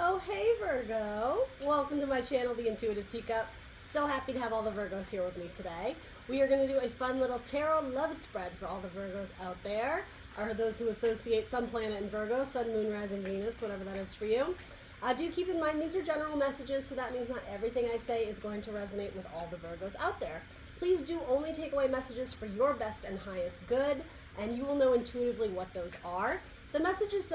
Oh, hey Virgo. Welcome to my channel, The Intuitive Teacup. So happy to have all the Virgos here with me today. We are going to do a fun little tarot love spread for all the Virgos out there, or those who associate some planet in Virgo, Sun, Moon, Rising, Venus, whatever that is for you. Do keep in mind these are general messages, so that means not everything I say is going to resonate with all the Virgos out there. Please do only take away messages for your best and highest good, and you will know intuitively what those are. If the messages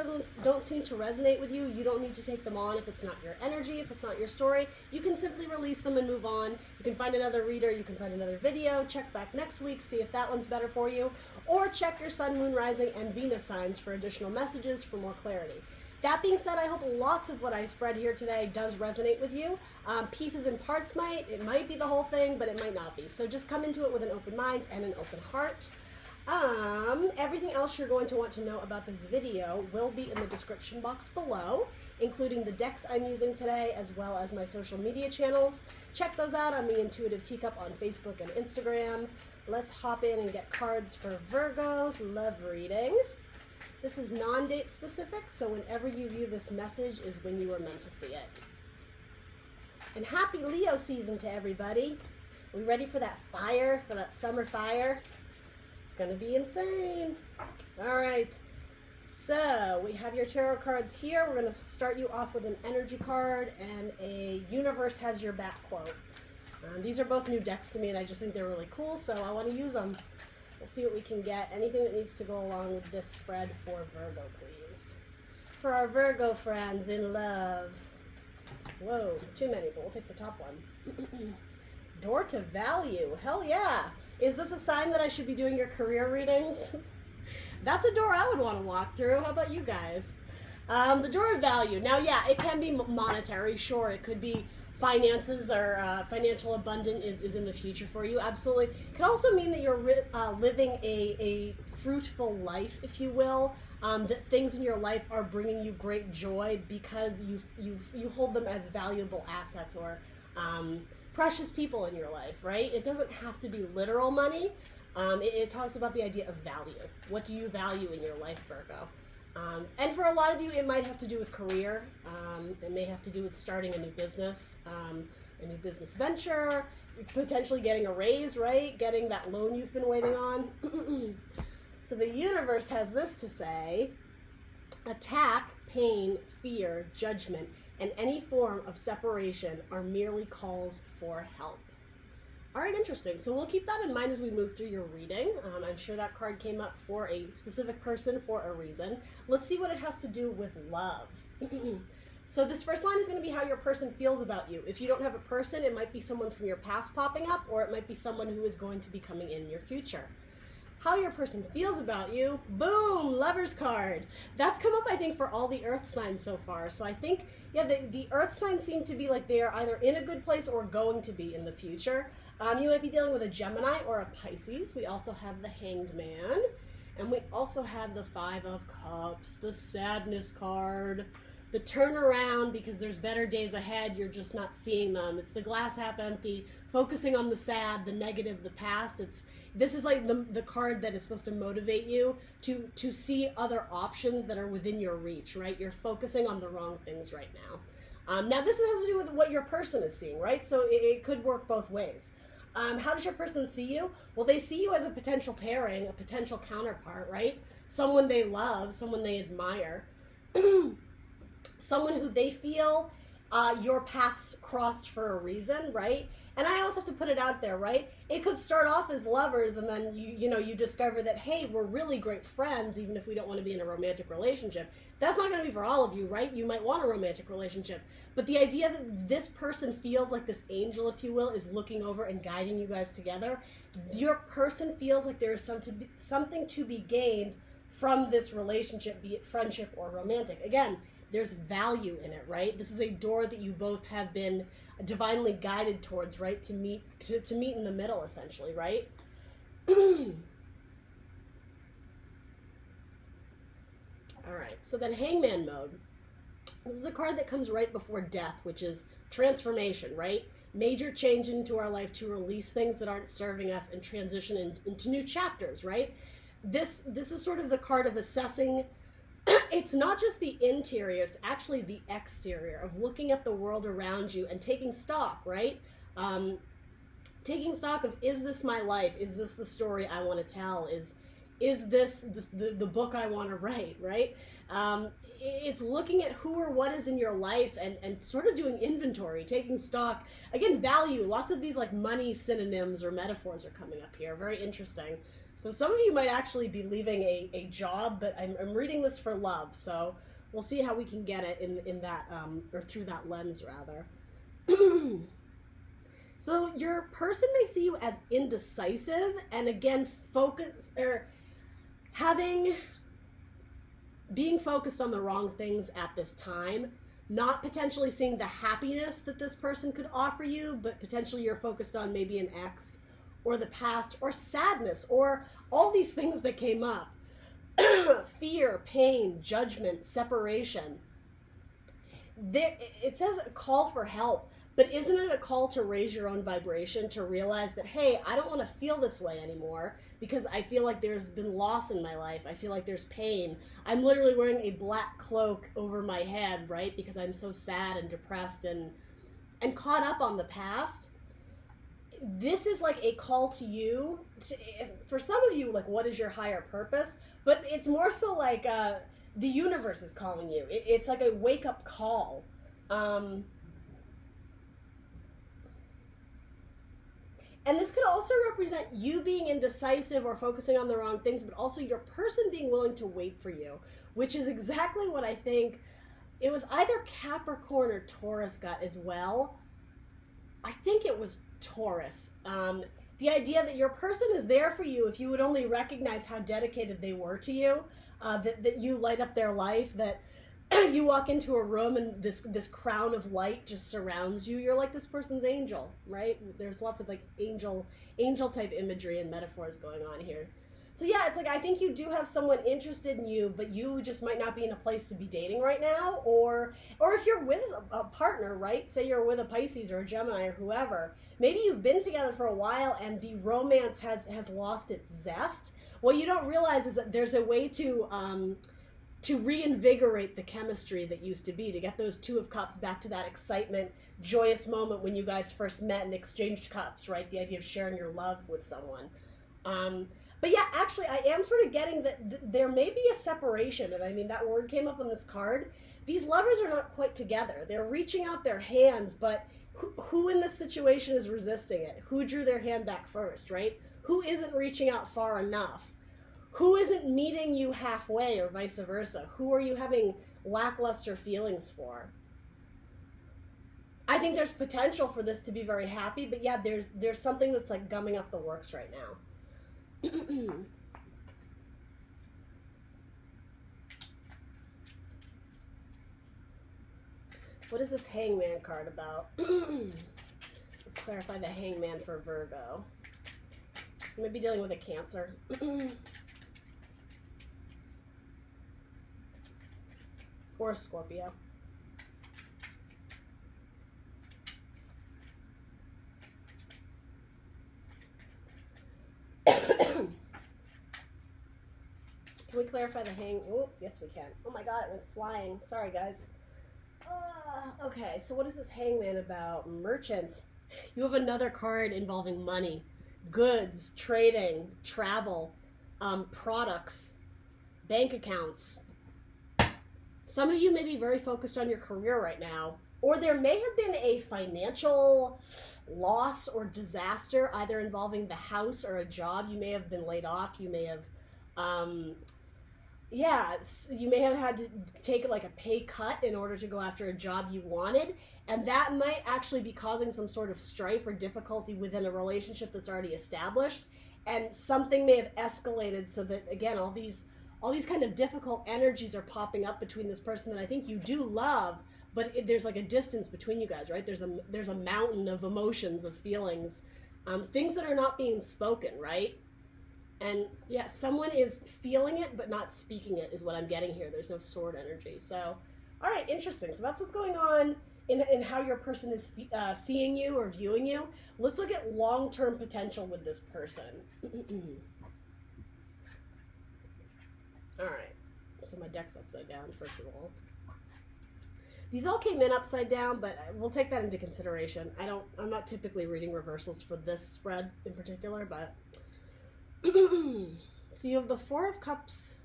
don't seem to resonate with you, you don't need to take them on if it's not your energy, if it's not your story. You can simply release them and move on. You can find another reader, you can find another video, check back next week, see if that one's better for you, or check your Sun, Moon, Rising, and Venus signs for additional messages for more clarity. That being said, I hope lots of what I spread here today does resonate with you. Pieces and parts it might be the whole thing, but it might not be. So just come into it with an open mind and an open heart. Everything else you're going to want to know about this video will be in the description box below, including the decks I'm using today, as well as my social media channels. Check those out on the Intuitive Teacup on Facebook and Instagram. Let's hop in and get cards for Virgo's love reading. This is non-date specific, so whenever you view this message is when you were meant to see it. And happy Leo season to everybody. We ready for that fire, for that summer fire? It's gonna be insane. All right, so we have your tarot cards here. We're gonna start you off with an energy card and a universe has your back quote. These are both new decks to me, and I just think they're really cool, so I wanna use them. We'll see what we can get. Anything that needs to go along with this spread for Virgo, please. For our Virgo friends in love. Whoa, too many, but we'll take the top one. Door to value. Hell yeah. Is this a sign that I should be doing your career readings? That's a door I would want to walk through. How about you guys? The door of value. Now, yeah, it can be monetary. Sure, it could be finances or financial abundance is in the future for you. Absolutely. It could also mean that you're living a fruitful life, if you will. That things in your life are bringing you great joy because you hold them as valuable assets or precious people in your life, right? It doesn't have to be literal money. It talks about the idea of value. What do you value in your life, Virgo? And for a lot of you, it might have to do with career. It may have to do with starting a new business venture, potentially getting a raise, right? Getting that loan you've been waiting on. So the universe has this to say: attack, pain, fear, judgment, and any form of separation are merely calls for help. All right, interesting. So we'll keep that in mind as we move through your reading. I'm sure that card came up for a specific person for a reason. Let's see what it has to do with love. So this first line is going to be how your person feels about you. If you don't have a person, it might be someone from your past popping up, or it might be someone who is going to be coming in your future. How your person feels about you, boom, Lover's card. That's come up, I think, for all the earth signs so far. So I think, yeah, the earth signs seem to be like they are either in a good place or going to be in the future. You might be dealing with a Gemini or a Pisces. We also have the Hanged Man. And we also have the Five of Cups, the Sadness card, the turnaround because there's better days ahead, you're just not seeing them. It's the glass half empty, focusing on the sad, the negative, the past. This is like the card that is supposed to motivate you to see other options that are within your reach, right? You're focusing on the wrong things right now. Now this has to do with what your person is seeing, right? So it could work both ways. How does your person see you? Well, they see you as a potential pairing, a potential counterpart, right? Someone they love, someone they admire, someone who they feel your paths crossed for a reason, right? And I always have to put it out there, right? It could start off as lovers and then you discover that, hey, we're really great friends, even if we don't want to be in a romantic relationship. That's not going to be for all of you, right? You might want a romantic relationship. But the idea that this person feels like this angel, if you will, is looking over and guiding you guys together. Your person feels like there is something to be gained from this relationship, be it friendship or romantic. Again, there's value in it, right? This is a door that you both have been divinely guided towards, right? To meet in the middle, essentially, right? All right, so then Hangman mode. This is the card that comes right before death, which is transformation, right? Major change into our life to release things that aren't serving us and transition into new chapters, right? This is sort of the card of assessing it's not just the interior, it's actually the exterior of looking at the world around you and taking stock, right? Taking stock of, is this my life? Is this the story I want to tell? Is this the book I want to write, right? It's looking at who or what is in your life and sort of doing inventory, taking stock. Again, value. Lots of these like money synonyms or metaphors are coming up here. Very interesting. So some of you might actually be leaving a job, but I'm reading this for love. So we'll see how we can get it in that, or through that lens rather. So your person may see you as indecisive and again, being focused on the wrong things at this time, not potentially seeing the happiness that this person could offer you, but potentially you're focused on maybe an ex or the past or sadness or all these things that came up. Fear, pain, judgment, separation. It says a call for help, but isn't it a call to raise your own vibration, to realize that, hey, I don't want to feel this way anymore because I feel like there's been loss in my life. I feel like there's pain. I'm literally wearing a black cloak over my head, right? Because I'm so sad and depressed and caught up on the past. This is like a call to you. For some of you, like, what is your higher purpose? But it's more so like the universe is calling you. It's like a wake-up call. And this could also represent you being indecisive or focusing on the wrong things, but also your person being willing to wait for you, which is exactly what I think it was either Capricorn or Taurus got as well. I think it was Taurus. The idea that your person is there for you if you would only recognize how dedicated they were to you, that you light up their life, that you walk into a room and this crown of light just surrounds you. You're like this person's angel, right? There's lots of like angel type imagery and metaphors going on here. So yeah, it's like, I think you do have someone interested in you, but you just might not be in a place to be dating right now. Or if you're with a partner, right? Say you're with a Pisces or a Gemini or whoever. Maybe you've been together for a while and the romance has lost its zest. What you don't realize is that there's a way to reinvigorate the chemistry that used to be, to get those Two of Cups back to that excitement, joyous moment when you guys first met and exchanged cups, right? The idea of sharing your love with someone. But yeah, actually, I am sort of getting that there may be a separation. And I mean, that word came up on this card. These lovers are not quite together. They're reaching out their hands, but who in this situation is resisting it? Who drew their hand back first, right? Who isn't reaching out far enough? Who isn't meeting you halfway or vice versa? Who are you having lackluster feelings for? I think there's potential for this to be very happy, but yeah, there's something that's like gumming up the works right now. What is this Hangman card about? Let's clarify the Hangman for Virgo. You might be dealing with a Cancer. Or a Scorpio. Can we clarify the Oh, yes we can. Oh my god, it went flying. Sorry, guys. Okay, so what is this Hangman about? Merchant. You have another card involving money, goods, trading, travel, products, bank accounts. Some of you may be very focused on your career right now, or there may have been a financial loss or disaster, either involving the house or a job. You may have been laid off. You may have, you may have had to take like a pay cut in order to go after a job you wanted, and that might actually be causing some sort of strife or difficulty within a relationship that's already established, and something may have escalated so that, again, all these kind of difficult energies are popping up between this person that I think you do love, but there's like a distance between you guys, right? There's a mountain of emotions, of feelings, things that are not being spoken, right? And yeah, someone is feeling it but not speaking it is what I'm getting here. There's no sword energy. So, all right, interesting. So that's what's going on in how your person is seeing you or viewing you. Let's look at long-term potential with this person. All right. So my deck's upside down, first of all. These all came in upside down, but we'll take that into consideration. I'm not typically reading reversals for this spread in particular, but so you have the Four of Cups.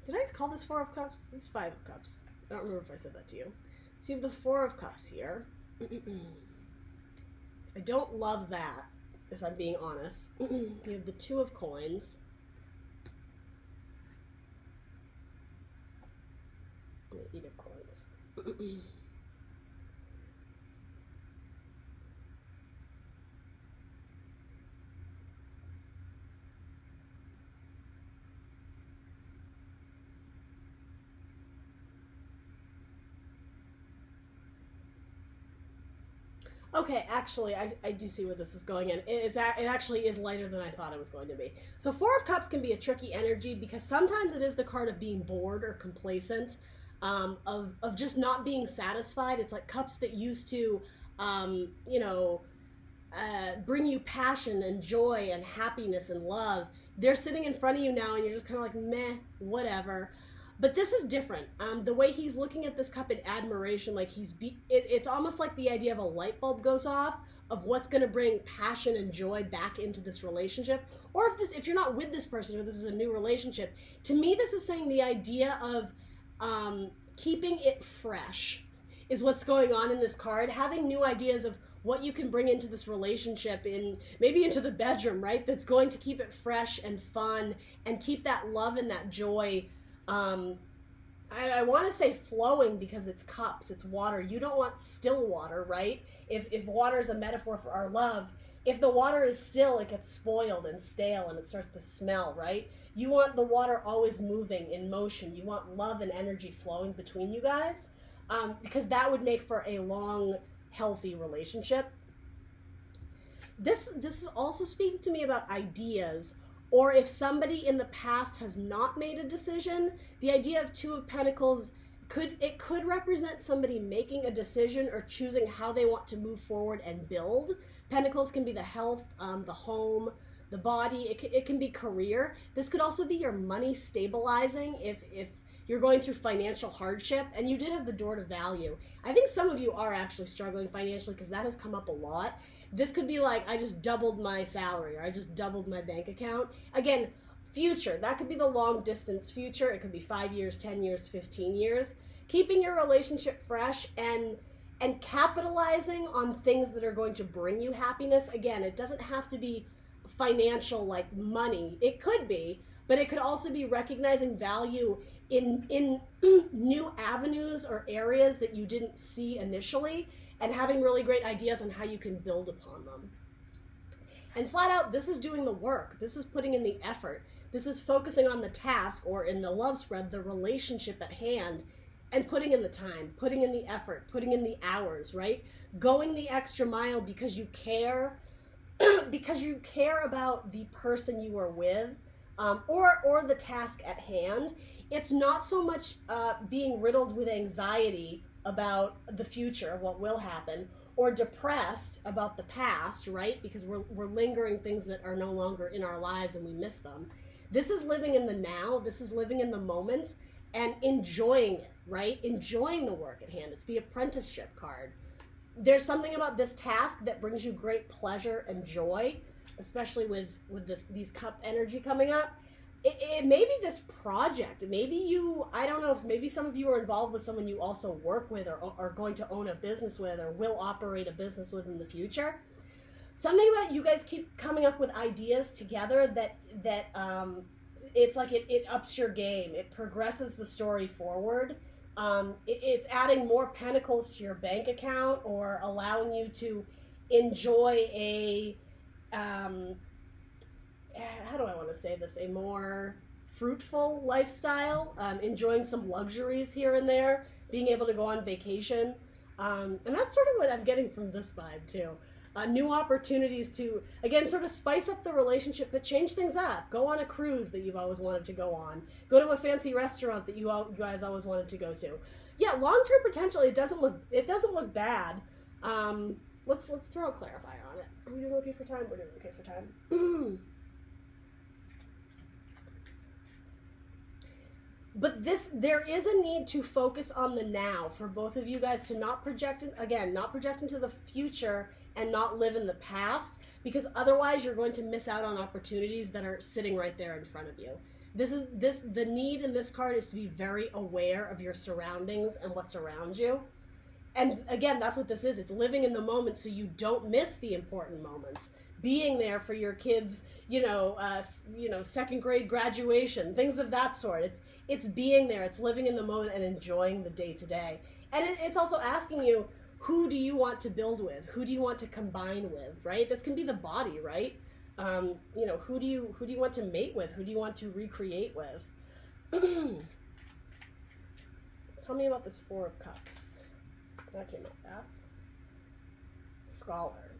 Did I call this Four of Cups? This is Five of Cups. I don't remember if I said that to you. So you have the Four of Cups here. I don't love that, if I'm being honest. You have the Two of Coins. Eight of Coins. Okay, actually, I do see where this is going in. It actually is lighter than I thought it was going to be. So Four of Cups can be a tricky energy because sometimes it is the card of being bored or complacent, of just not being satisfied. It's like cups that used to, bring you passion and joy and happiness and love. They're sitting in front of you now and you're just kind of like, meh, whatever. But this is different. The way he's looking at this cup in admiration, like it's almost like the idea of a light bulb goes off of what's going to bring passion and joy back into this relationship. Or if you're not with this person or this is a new relationship, to me this is saying the idea of keeping it fresh is what's going on in this card. Having new ideas of what you can bring into this relationship, maybe into the bedroom, right? That's going to keep it fresh and fun and keep that love and that joy. I want to say flowing because it's cups, it's water. You don't want still water, right? If water is a metaphor for our love, if the water is still, it gets spoiled and stale and it starts to smell, right? You want the water always moving in motion. You want love and energy flowing between you guys, because that would make for a long, healthy relationship. This is also speaking to me about ideas. Or if somebody in the past has not made a decision, the idea of Two of Pentacles could represent somebody making a decision or choosing how they want to move forward and build. Pentacles can be the health, the home, the body. It can be career. This could also be your money stabilizing if you're going through financial hardship. And you did have the Door to Value. I think some of you are actually struggling financially because that has come up a lot. This could be like, I just doubled my salary, or I just doubled my bank account. Again, future. That could be the long distance future. It could be 5 years, 10 years, 15 years. Keeping your relationship fresh and capitalizing on things that are going to bring you happiness. Again, it doesn't have to be financial, like money. It could be, but it could also be recognizing value in new avenues or areas that you didn't see initially, and having really great ideas on how you can build upon them. And flat out, this is doing the work. This is putting in the effort. This is focusing on the task, or in the love spread, the relationship at hand, and putting in the time, putting in the effort, putting in the hours, right? Going the extra mile because you care, because you care about the person you are with, or the task at hand. It's not so much being riddled with anxiety about the future of what will happen, or depressed about the past, right? Because we're lingering things that are no longer in our lives and we miss them. This is living in the now. This is living in the moment and enjoying it, right? Enjoying the work at hand. It's the apprenticeship card. There's something about this task that brings you great pleasure and joy, especially with these cup energy coming up. It may be this project. Maybe you, I don't know, if maybe some of you are involved with someone you also work with, or are going to own a business with, or will operate a business with in the future. Something about you guys keep coming up with ideas together that it's like it ups your game. It progresses the story forward. It's adding more pentacles to your bank account, or allowing you to enjoy a how do I want to say this, a more fruitful lifestyle, enjoying some luxuries here and there, being able to go on vacation. And that's sort of what I'm getting from this vibe too. New opportunities to, again, sort of spice up the relationship, but change things up. Go on a cruise that you've always wanted to go on. Go to a fancy restaurant that you guys always wanted to go to. Yeah, long-term potential, it doesn't look bad. Let's throw a clarifier on it. Are we doing okay for time? We're doing okay for time. But there is a need to focus on the now for both of you guys, to not project, not project into the future and not live in the past, because otherwise you're going to miss out on opportunities that are sitting right there in front of you. The need in this card is to be very aware of your surroundings and what's around you. And again, that's what this is. It's living in the moment so you don't miss the important moments. Being there for your kids, second grade graduation, things of that sort. It's being there. It's living in the moment and enjoying the day to day. And it's also asking you, who do you want to build with? Who do you want to combine with? Right? This can be the body, right? Who do you want to mate with? Who do you want to recreate with? Tell me about this Four of Cups. That came up fast. Scholar.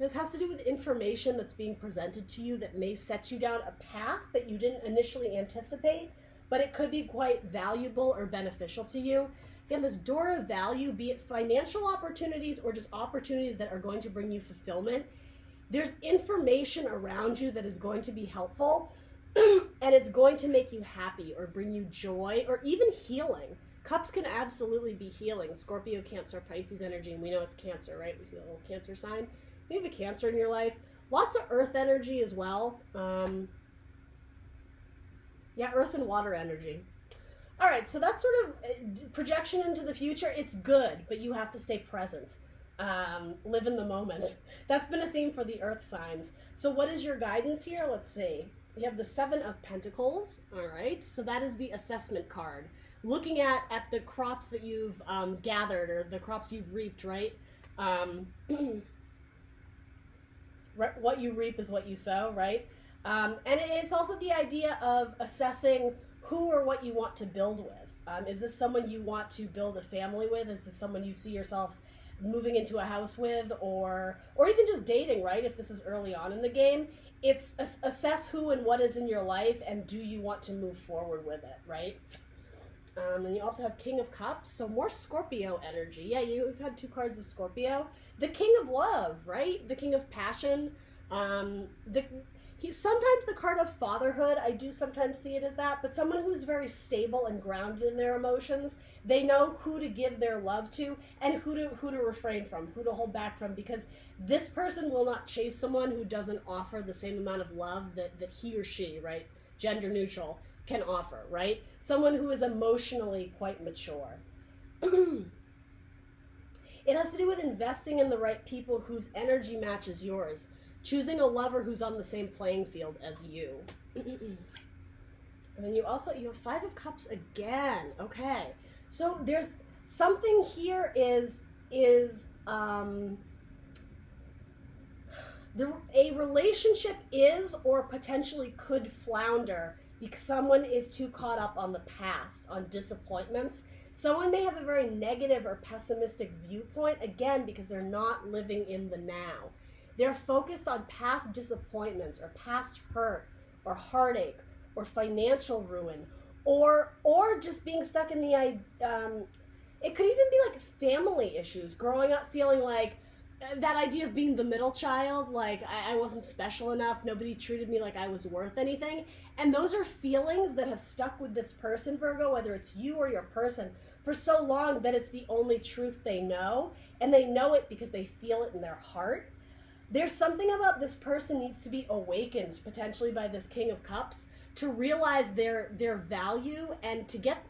This has to do with information that's being presented to you that may set you down a path that you didn't initially anticipate, but it could be quite valuable or beneficial to you. Again, this door of value, be it financial opportunities or just opportunities that are going to bring you fulfillment, there's information around you that is going to be helpful and it's going to make you happy or bring you joy or even healing. Cups can absolutely be healing. Scorpio, Cancer, Pisces energy, and we know it's Cancer, right? We see the little Cancer sign. You have a Cancer in your life. Lots of earth energy as well. Earth and water energy. All right, so that's sort of projection into the future. It's good, but you have to stay present. Live in the moment. That's been a theme for the earth signs. So what is your guidance here? Let's see. You have the Seven of Pentacles. All right, so that is the assessment card. Looking at the crops that you've gathered or the crops you've reaped, right? What you reap is what you sow, right? And it's also the idea of assessing who or what you want to build with. Is this someone you want to build a family with? Is this someone you see yourself moving into a house with, or even just dating, right? If this is early on in the game, it's assess who and what is in your life and do you want to move forward with it, right? And you also have King of Cups, so more Scorpio energy. Yeah, you've had two cards of Scorpio. The King of Love, right? The King of Passion. He's sometimes the card of fatherhood. I do sometimes see it as that, but someone who's very stable and grounded in their emotions. They know who to give their love to and who to refrain from, who to hold back from, because this person will not chase someone who doesn't offer the same amount of love that he or she, right, gender neutral, can offer, right? Someone who is emotionally quite mature. It has to do with investing in the right people whose energy matches yours. Choosing a lover who's on the same playing field as you. And then you have Five of Cups again. Okay. So there's something here a relationship is or potentially could flounder because someone is too caught up on the past, on disappointments. Someone may have a very negative or pessimistic viewpoint, again, because they're not living in the now. They're focused on past disappointments or past hurt or heartache or financial ruin or just being stuck in it could even be like family issues, growing up feeling like that idea of being the middle child, like I wasn't special enough, nobody treated me like I was worth anything. And those are feelings that have stuck with this person, Virgo, whether it's you or your person, for so long that it's the only truth they know, and they know it because they feel it in their heart. There's something about this person needs to be awakened, potentially by this King of Cups, to realize their value and to get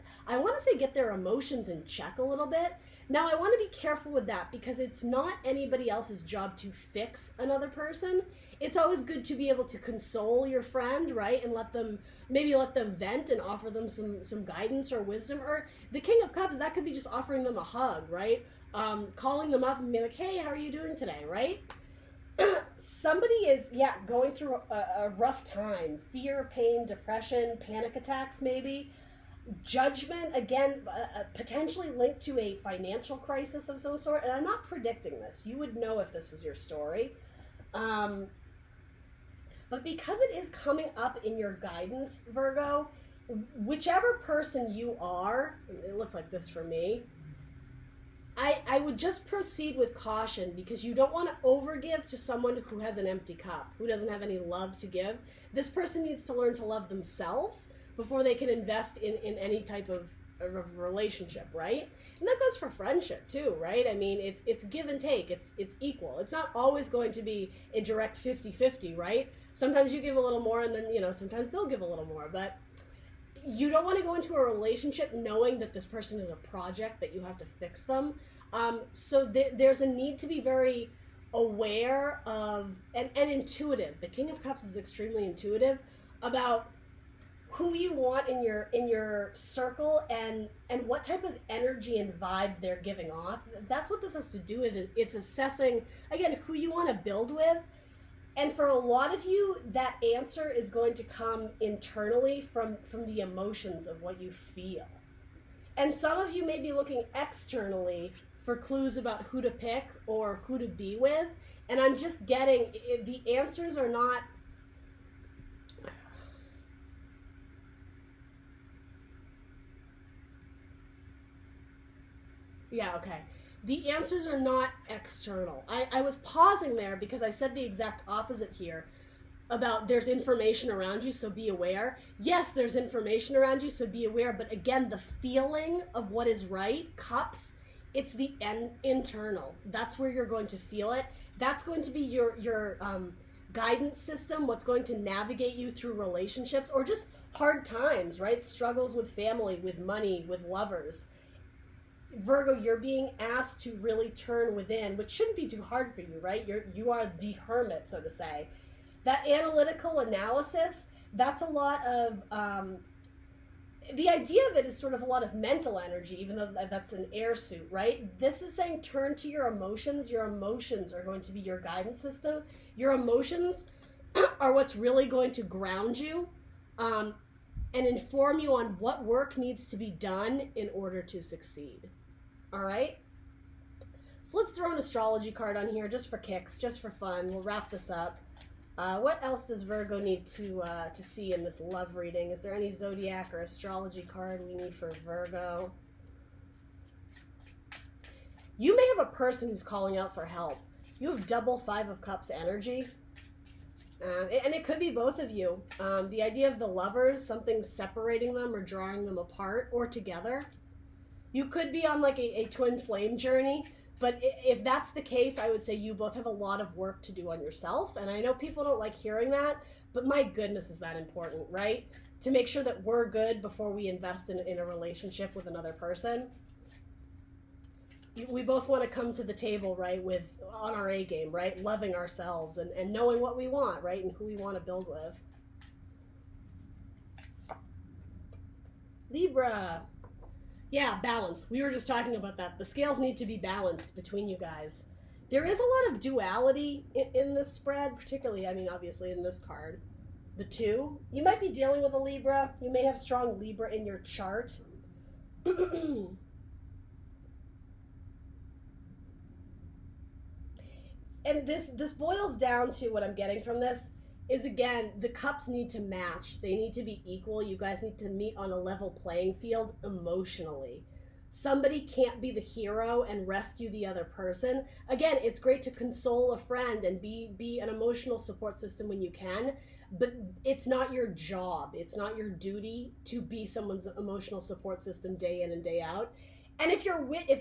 their emotions in check a little bit. Now, I want to be careful with that because it's not anybody else's job to fix another person. It's always good to be able to console your friend, right? And let them vent and offer them some guidance or wisdom. Or the King of Cups, that could be just offering them a hug, right? Calling them up and being like, hey, how are you doing today, right? Somebody is, going through a rough time. Fear, pain, depression, panic attacks maybe. Judgment, again, potentially linked to a financial crisis of some sort. And I'm not predicting this. You would know if this was your story. But because it is coming up in your guidance, Virgo, whichever person you are, it looks like this for me, I would just proceed with caution because you don't want to overgive to someone who has an empty cup, who doesn't have any love to give. This person needs to learn to love themselves before they can invest in any type of relationship, right? And that goes for friendship too, right? I mean, it's give and take. It's equal. It's not always going to be a direct 50-50, right? Sometimes you give a little more, and then, you know, sometimes they'll give a little more. But you don't want to go into a relationship knowing that this person is a project, that you have to fix them. So there's a need to be very aware of and intuitive. The King of Cups is extremely intuitive about who you want in your circle and what type of energy and vibe they're giving off. That's what this has to do with it. It's assessing, again, who you want to build with. And for a lot of you, that answer is going to come internally from the emotions of what you feel. And some of you may be looking externally for clues about who to pick or who to be with. And I'm just getting, the answers are not, yeah, okay. The answers are not external. I was pausing there because I said the exact opposite here about there's information around you, so be aware. Yes, there's information around you, so be aware. But again, the feeling of what is right, cups, it's the internal. That's where you're going to feel it. That's going to be your guidance system, what's going to navigate you through relationships or just hard times, right? Struggles with family, with money, with lovers. Virgo, you're being asked to really turn within, which shouldn't be too hard for you, right? You are the hermit, so to say. That analytical analysis, that's a lot of, the idea of it is sort of a lot of mental energy, even though that's an air suit, right? This is saying turn to your emotions. Your emotions are going to be your guidance system. Your emotions are what's really going to ground you and inform you on what work needs to be done in order to succeed. All right? So let's throw an astrology card on here just for kicks, just for fun. We'll wrap this up. What else does Virgo need to see in this love reading? Is there any zodiac or astrology card we need for Virgo? You may have a person who's calling out for help. You have double Five of Cups energy. And it could be both of you. The idea of the lovers, something separating them or drawing them apart or together. You could be on like a twin flame journey. But if that's the case, I would say you both have a lot of work to do on yourself. And I know people don't like hearing that, but my goodness, is that important, right? To make sure that we're good before we invest in a relationship with another person. We both want to come to the table, right, on our A game, right? Loving ourselves and knowing what we want, right? And who we want to build with. Libra. Yeah, balance. We were just talking about that. The scales need to be balanced between you guys. There is a lot of duality in this spread, particularly, I mean, obviously in this card. The two. You might be dealing with a Libra. You may have strong Libra in your chart. And this boils down to what I'm getting from this is, again, the cups need to match. They need to be equal. You guys need to meet on a level playing field emotionally. Somebody can't be the hero and rescue the other person. Again, it's great to console a friend and be an emotional support system when you can, but it's not your job. It's not your duty to be someone's emotional support system day in and day out. And if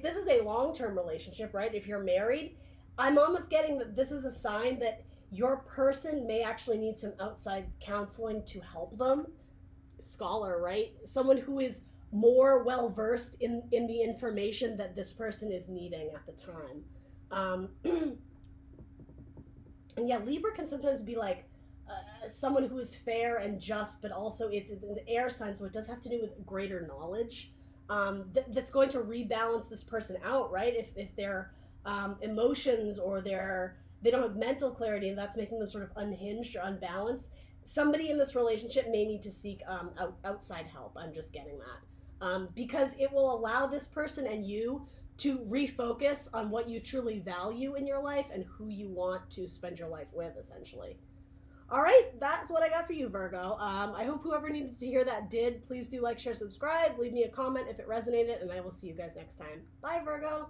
this is a long-term relationship, right? If you're married, I'm almost getting that this is a sign that your person may actually need some outside counseling to help them. Scholar, right? Someone who is more well-versed in the information that this person is needing at the time. And yeah, Libra can sometimes be like someone who is fair and just, but also it's an air sign, so it does have to do with greater knowledge that's going to rebalance this person out, right? If their emotions or they don't have mental clarity and that's making them sort of unhinged or unbalanced, somebody in this relationship may need to seek outside help. I'm just getting that. Because it will allow this person and you to refocus on what you truly value in your life and who you want to spend your life with, essentially. All right, that's what I got for you, Virgo. I hope whoever needed to hear that did. Please do like, share, subscribe. Leave me a comment if it resonated, and I will see you guys next time. Bye, Virgo.